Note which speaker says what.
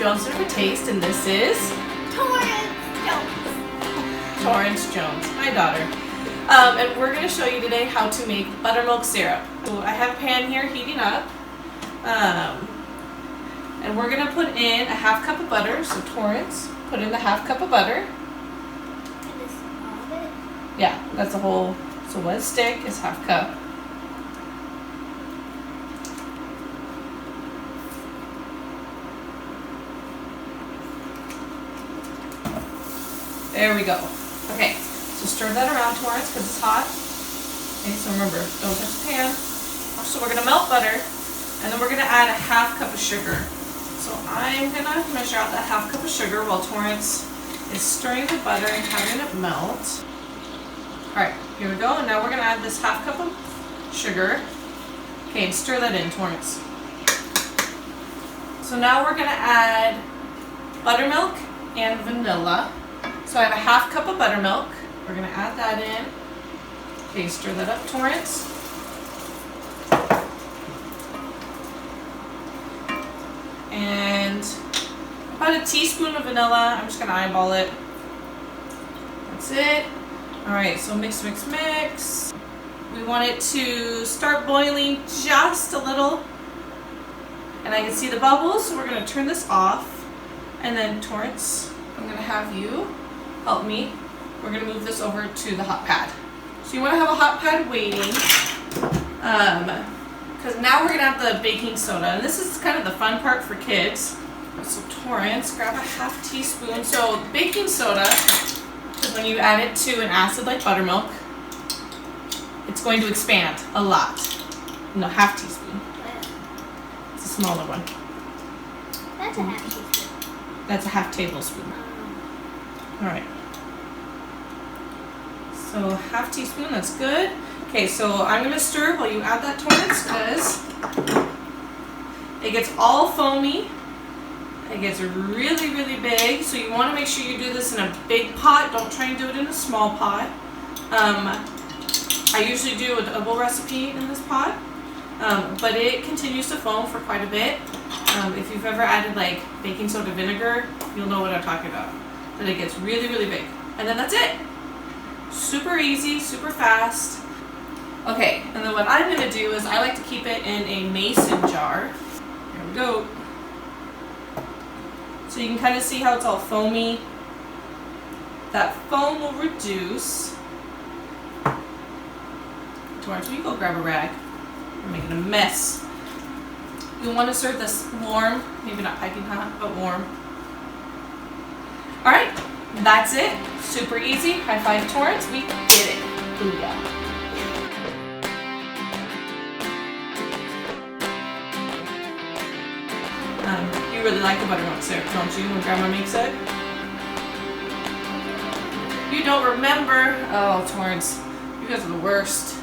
Speaker 1: Jonesin for taste, and this is Torrance Jones, my daughter. And we're going to show you today how to make buttermilk syrup. So I have a pan here heating up. And we're going to put in a half cup of butter. So Torrance, put in the half cup of butter. Yeah, that's a whole, so 1 stick is half cup. There we go. Okay, so stir that around, Torrance, because it's hot. Okay, so remember, don't touch the pan. So we're going to melt butter, and then we're going to add a half cup of sugar. So I'm going to measure out that half cup of sugar while Torrance is stirring the butter and having it melt. Alright, here we go, and now we're going to add this half cup of sugar. Okay, and stir that in, Torrance. So now we're going to add buttermilk and vanilla. So I have a half cup of buttermilk. We're going to add that in. Okay, stir that up, Torrance. And about a teaspoon of vanilla. I'm just going to eyeball it. That's it. Alright, so mix, mix, mix. We want it to start boiling just a little. And I can see the bubbles, so we're going to turn this off. And then, Torrance, I'm going to have you help me. We're going to move this over to the hot pad. So you want to have a hot pad waiting. Because now we're going to have the baking soda. And this is kind of the fun part for kids. So Torrance, grab a half teaspoon. So baking soda, when you add it to an acid like buttermilk, it's going to expand a lot. No, half teaspoon. It's a smaller one.
Speaker 2: That's a half teaspoon.
Speaker 1: That's a half tablespoon. Alright. So half teaspoon, that's good. Okay, so I'm going to stir while you add that, Torrance, because it gets all foamy. It gets really, really big, so you want to make sure you do this in a big pot. Don't try and do it in a small pot. I usually do a double recipe in this pot, but it continues to foam for quite a bit. If you've ever added like baking soda vinegar, you'll know what I'm talking about. That it gets really, really big. And then that's it. Super easy, super fast. Okay, and then what I'm going to do is I like to keep it in a mason jar. Here we go. So you can kind of see how it's all foamy. That foam will reduce. Torrance, will you go grab a rag? We're making a mess. You'll want to serve this warm, maybe not piping hot, but warm. Alright, that's it. Super easy. High five, Torrance. We did it. Booyah. You really like the buttermilk syrup, don't you, when Grandma makes it? You don't remember? Oh, Torrance, you guys are the worst.